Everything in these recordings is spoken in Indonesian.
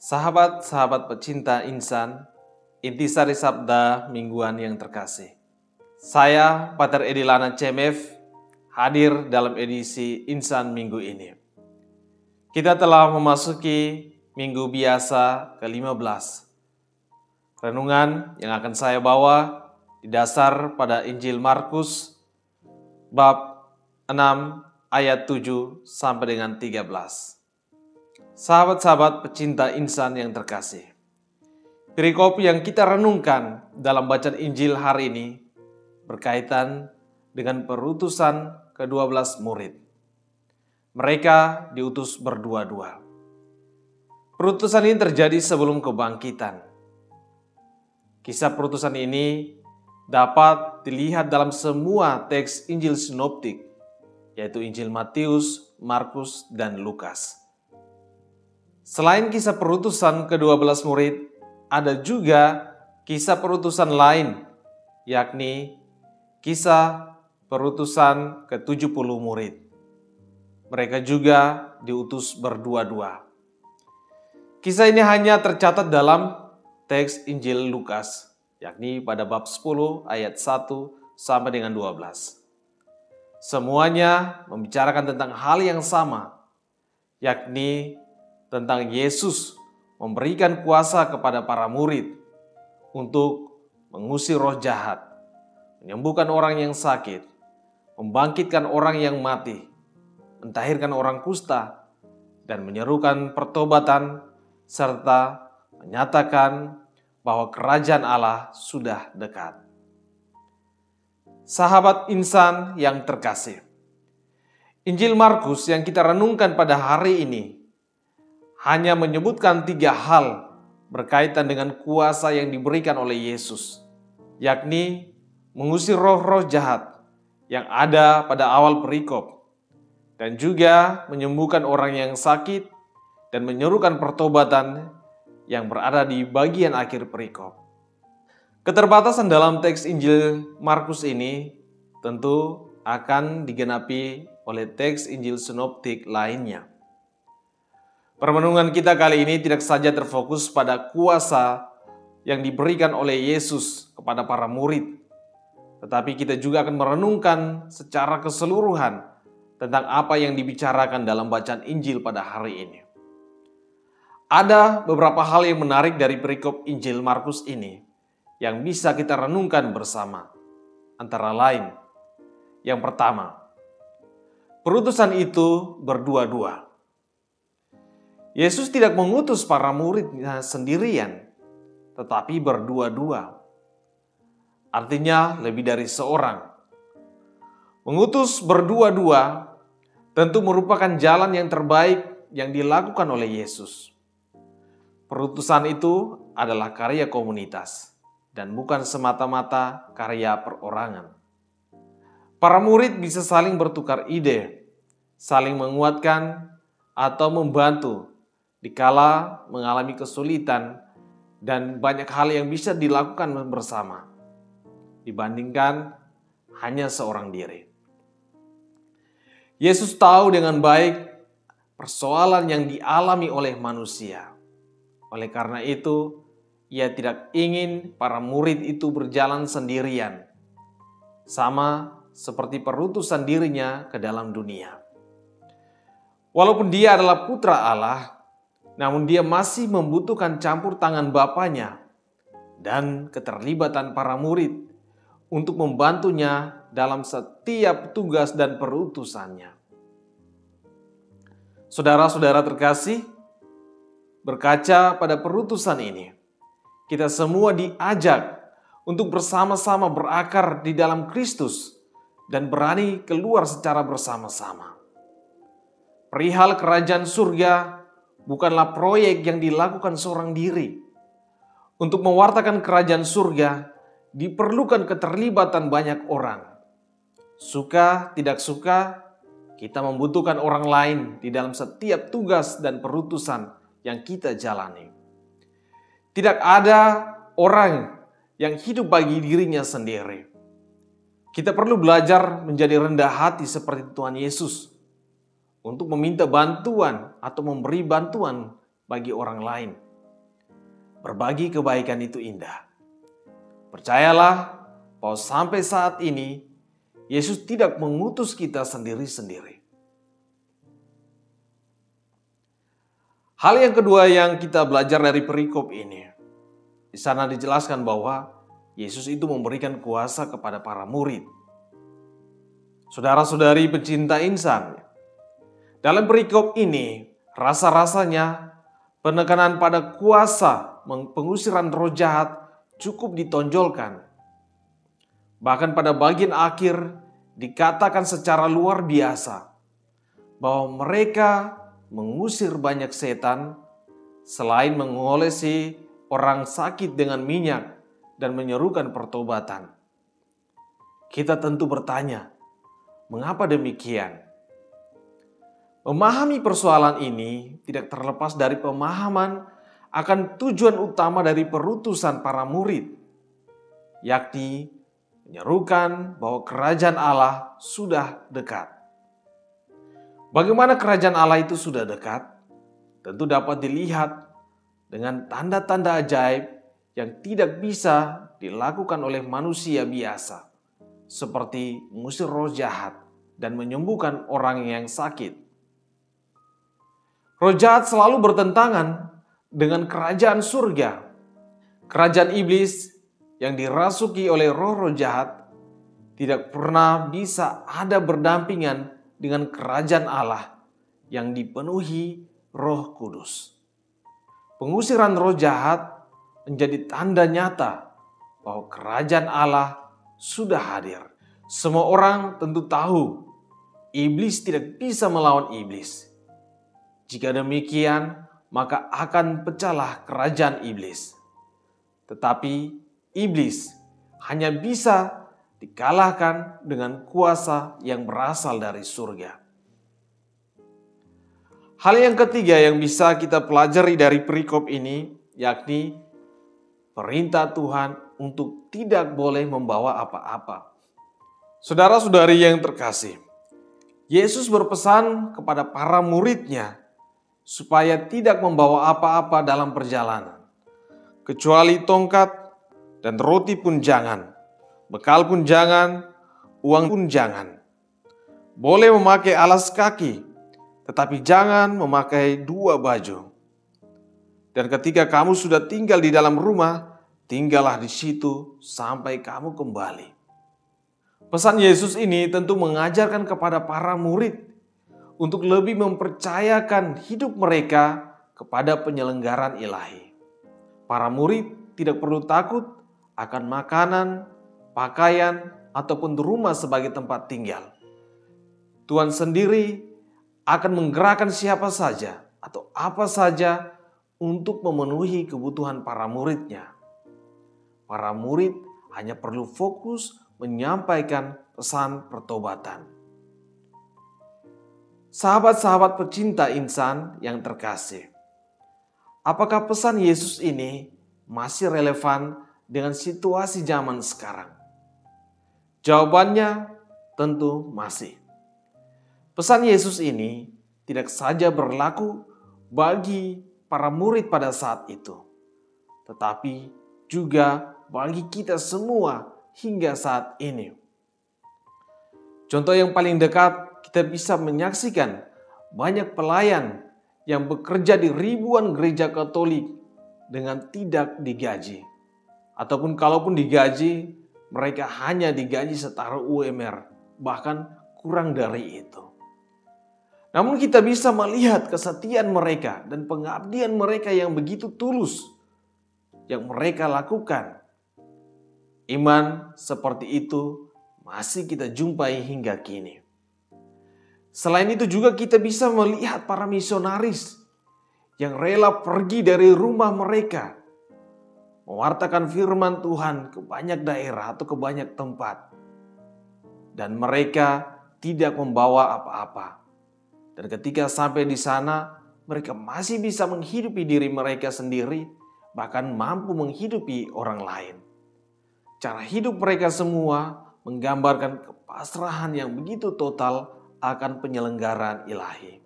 Sahabat-sahabat pecinta insan, intisari sabda mingguan yang terkasih. Saya, Pater Edilana CMF, hadir dalam edisi Insan minggu ini. Kita telah memasuki minggu biasa ke-15. Renungan yang akan saya bawa didasar pada Injil Markus, bab 6 ayat 7 sampai dengan 13. Sahabat-sahabat pecinta insan yang terkasih, perikop yang kita renungkan dalam bacaan Injil hari ini berkaitan dengan perutusan ke-12 murid. Mereka diutus berdua-dua. Perutusan ini terjadi sebelum kebangkitan. Kisah perutusan ini dapat dilihat dalam semua teks Injil sinoptik, yaitu Injil Matius, Markus, dan Lukas. Selain kisah perutusan ke-12 murid, ada juga kisah perutusan lain, yakni kisah perutusan ke-70 murid. Mereka juga diutus berdua-dua. Kisah ini hanya tercatat dalam teks Injil Lukas, yakni pada bab 10 ayat 1 sampai dengan 12. Semuanya membicarakan tentang hal yang sama, yakni tentang Yesus memberikan kuasa kepada para murid untuk mengusir roh jahat, menyembuhkan orang yang sakit, membangkitkan orang yang mati, mentahirkan orang kusta, dan menyerukan pertobatan, serta menyatakan bahwa kerajaan Allah sudah dekat. Sahabat insan yang terkasih, Injil Markus yang kita renungkan pada hari ini hanya menyebutkan 3 hal berkaitan dengan kuasa yang diberikan oleh Yesus, yakni mengusir roh-roh jahat yang ada pada awal perikop, dan juga menyembuhkan orang yang sakit dan menyerukan pertobatan yang berada di bagian akhir perikop. Keterbatasan dalam teks Injil Markus ini tentu akan digenapi oleh teks Injil sinoptik lainnya. Permenungan kita kali ini tidak saja terfokus pada kuasa yang diberikan oleh Yesus kepada para murid, tetapi kita juga akan merenungkan secara keseluruhan tentang apa yang dibicarakan dalam bacaan Injil pada hari ini. Ada beberapa hal yang menarik dari perikop Injil Markus ini yang bisa kita renungkan bersama. Antara lain, yang pertama, perutusan itu berdua-dua. Yesus tidak mengutus para muridnya sendirian, tetapi berdua-dua. Artinya lebih dari seorang. Mengutus berdua-dua tentu merupakan jalan yang terbaik yang dilakukan oleh Yesus. Perutusan itu adalah karya komunitas dan bukan semata-mata karya perorangan. Para murid bisa saling bertukar ide, saling menguatkan atau membantu dikala mengalami kesulitan, dan banyak hal yang bisa dilakukan bersama dibandingkan hanya seorang diri. Yesus tahu dengan baik persoalan yang dialami oleh manusia. Oleh karena itu, ia tidak ingin para murid itu berjalan sendirian, sama seperti perutusan dirinya ke dalam dunia. Walaupun dia adalah putra Allah, namun dia masih membutuhkan campur tangan Bapanya dan keterlibatan para murid untuk membantunya dalam setiap tugas dan perutusannya. Saudara-saudara terkasih, berkaca pada perutusan ini, kita semua diajak untuk bersama-sama berakar di dalam Kristus dan berani keluar secara bersama-sama. Perihal kerajaan surga bukanlah proyek yang dilakukan seorang diri. Untuk mewartakan kerajaan surga, diperlukan keterlibatan banyak orang. Suka tidak suka, kita membutuhkan orang lain di dalam setiap tugas dan perutusan yang kita jalani. Tidak ada orang yang hidup bagi dirinya sendiri. Kita perlu belajar menjadi rendah hati seperti Tuhan Yesus, untuk meminta bantuan atau memberi bantuan bagi orang lain. berbagi kebaikan itu indah. Percayalah bahwa sampai saat ini Yesus tidak mengutus kita sendiri-sendiri. Hal yang kedua yang kita belajar dari perikop ini, di sana dijelaskan bahwa Yesus itu memberikan kuasa kepada para murid. Saudara-saudari pencinta insan, dalam perikop ini rasa-rasanya penekanan pada kuasa pengusiran roh jahat cukup ditonjolkan. Bahkan pada bagian akhir dikatakan secara luar biasa bahwa mereka mengusir banyak setan selain mengolesi orang sakit dengan minyak dan menyerukan pertobatan. Kita tentu bertanya, mengapa demikian? Memahami persoalan ini tidak terlepas dari pemahaman akan tujuan utama dari perutusan para murid, yakni menyerukan bahwa kerajaan Allah sudah dekat. Bagaimana kerajaan Allah itu sudah dekat? Tentu dapat dilihat dengan tanda-tanda ajaib yang tidak bisa dilakukan oleh manusia biasa, seperti mengusir roh jahat dan menyembuhkan orang yang sakit. Roh jahat selalu bertentangan dengan kerajaan surga. Kerajaan iblis yang dirasuki oleh roh-roh jahat tidak pernah bisa ada berdampingan dengan kerajaan Allah yang dipenuhi Roh Kudus. Pengusiran roh jahat menjadi tanda nyata bahwa kerajaan Allah sudah hadir. Semua orang tentu tahu iblis tidak bisa melawan iblis. Jika demikian, maka akan pecahlah kerajaan iblis. Tetapi iblis hanya bisa dikalahkan dengan kuasa yang berasal dari surga. Hal yang ketiga yang bisa kita pelajari dari perikop ini, yakni perintah Tuhan untuk tidak boleh membawa apa-apa. Saudara-saudari yang terkasih, Yesus berpesan kepada para muridnya supaya tidak membawa apa-apa dalam perjalanan, kecuali tongkat dan roti pun jangan, bekal pun jangan, uang pun jangan. Boleh memakai alas kaki, tetapi jangan memakai 2 baju. Dan ketika kamu sudah tinggal di dalam rumah, tinggallah di situ sampai kamu kembali. Pesan Yesus ini tentu mengajarkan kepada para murid untuk lebih mempercayakan hidup mereka kepada penyelenggaran ilahi. Para murid tidak perlu takut akan makanan, pakaian, ataupun rumah sebagai tempat tinggal. Tuhan sendiri akan menggerakkan siapa saja atau apa saja untuk memenuhi kebutuhan para muridnya. Para murid hanya perlu fokus menyampaikan pesan pertobatan. Sahabat-sahabat pecinta insan yang terkasih, apakah pesan Yesus ini masih relevan dengan situasi zaman sekarang? Jawabannya tentu masih. Pesan Yesus ini tidak saja berlaku bagi para murid pada saat itu, tetapi juga bagi kita semua hingga saat ini. Contoh yang paling dekat, kita bisa menyaksikan banyak pelayan yang bekerja di ribuan gereja Katolik dengan tidak digaji. Ataupun kalaupun digaji, mereka hanya digaji setara UMR, bahkan kurang dari itu. Namun kita bisa melihat kesetiaan mereka dan pengabdian mereka yang begitu tulus yang mereka lakukan. Iman seperti itu masih kita jumpai hingga kini. Selain itu juga kita bisa melihat para misionaris yang rela pergi dari rumah mereka, mewartakan firman Tuhan ke banyak daerah atau ke banyak tempat. Dan mereka tidak membawa apa-apa. Dan ketika sampai di sana, mereka masih bisa menghidupi diri mereka sendiri, bahkan mampu menghidupi orang lain. Cara hidup mereka semua menggambarkan kepasrahan yang begitu total akan penyelenggaraan ilahi.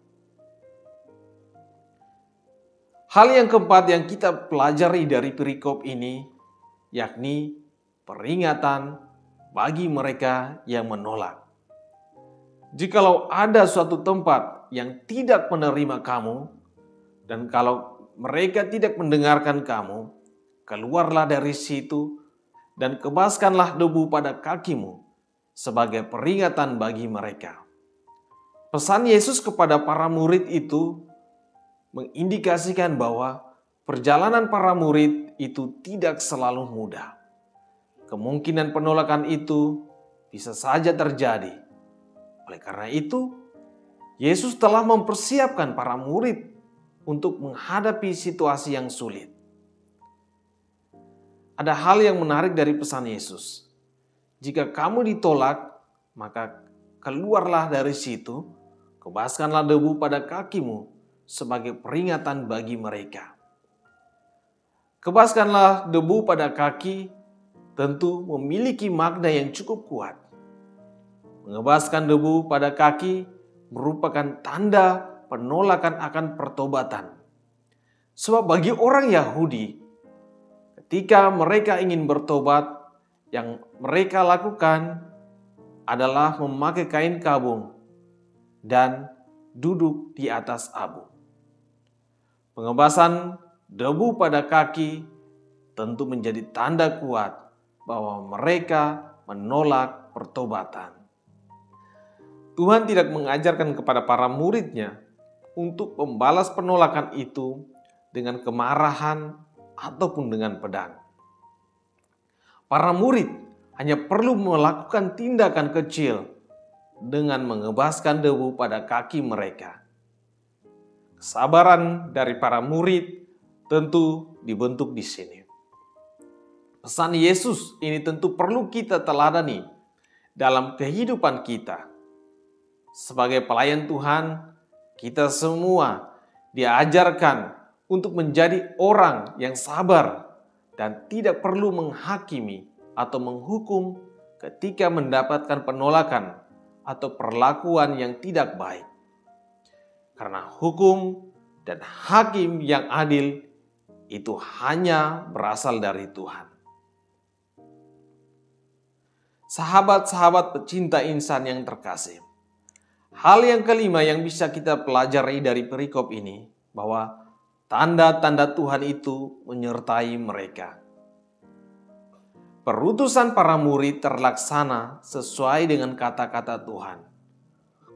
Hal yang keempat yang kita pelajari dari perikop ini, yakni peringatan bagi mereka yang menolak. Jikalau ada suatu tempat yang tidak menerima kamu, dan kalau mereka tidak mendengarkan kamu, keluarlah dari situ dan kebaskanlah debu pada kakimu sebagai peringatan bagi mereka. Pesan Yesus kepada para murid itu mengindikasikan bahwa perjalanan para murid itu tidak selalu mudah. Kemungkinan penolakan itu bisa saja terjadi. Oleh karena itu, Yesus telah mempersiapkan para murid untuk menghadapi situasi yang sulit. Ada hal yang menarik dari pesan Yesus. Jika kamu ditolak, maka keluarlah dari situ, kebaskanlah debu pada kakimu sebagai peringatan bagi mereka. Kebaskanlah debu pada kaki tentu memiliki makna yang cukup kuat. Mengebaskan debu pada kaki merupakan tanda penolakan akan pertobatan. Sebab bagi orang Yahudi, ketika mereka ingin bertobat, yang mereka lakukan adalah memakai kain kabung dan duduk di atas abu. Pengebasan debu pada kaki tentu menjadi tanda kuat bahwa mereka menolak pertobatan. Tuhan tidak mengajarkan kepada para muridnya untuk membalas penolakan itu dengan kemarahan ataupun dengan pedang. Para murid hanya perlu melakukan tindakan kecil dengan mengebaskan debu pada kaki mereka. Kesabaran dari para murid tentu dibentuk di sini. Pesan Yesus ini tentu perlu kita teladani dalam kehidupan kita. Sebagai pelayan Tuhan, kita semua diajarkan untuk menjadi orang yang sabar dan tidak perlu menghakimi atau menghukum ketika mendapatkan penolakan atau perlakuan yang tidak baik. Karena hukum dan hakim yang adil itu hanya berasal dari Tuhan. Sahabat-sahabat pecinta insan yang terkasih, hal yang kelima yang bisa kita pelajari dari perikop ini, bahwa tanda-tanda Tuhan itu menyertai mereka. Perutusan para murid terlaksana sesuai dengan kata-kata Tuhan.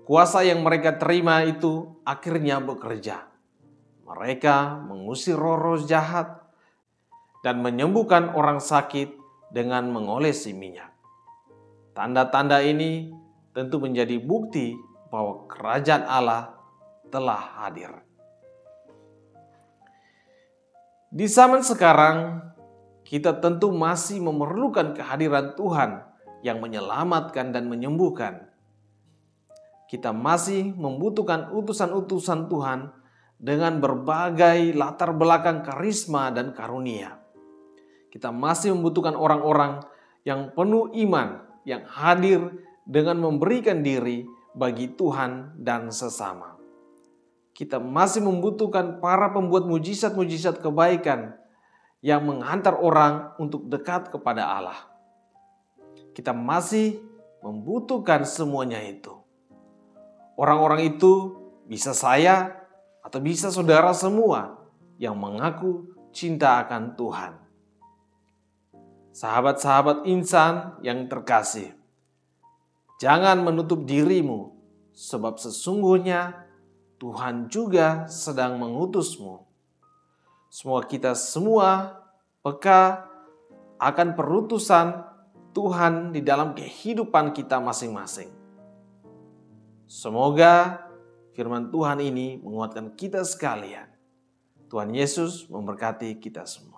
Kuasa yang mereka terima itu akhirnya bekerja. Mereka mengusir roh-roh jahat dan menyembuhkan orang sakit dengan mengolesi minyak. Tanda-tanda ini tentu menjadi bukti bahwa kerajaan Allah telah hadir. Di zaman sekarang, kita tentu masih memerlukan kehadiran Tuhan yang menyelamatkan dan menyembuhkan. Kita masih membutuhkan utusan-utusan Tuhan dengan berbagai latar belakang karisma dan karunia. Kita masih membutuhkan orang-orang yang penuh iman, yang hadir dengan memberikan diri bagi Tuhan dan sesama. Kita masih membutuhkan para pembuat mujizat-mujizat kebaikan yang menghantar orang untuk dekat kepada Allah. Kita masih membutuhkan semuanya itu. Orang-orang itu bisa saya atau bisa saudara semua yang mengaku cinta akan Tuhan. Sahabat-sahabat insan yang terkasih, jangan menutup dirimu, sebab sesungguhnya Tuhan juga sedang mengutusmu. Semoga kita semua peka akan perutusan Tuhan di dalam kehidupan kita masing-masing. Semoga firman Tuhan ini menguatkan kita sekalian. Tuhan Yesus memberkati kita semua.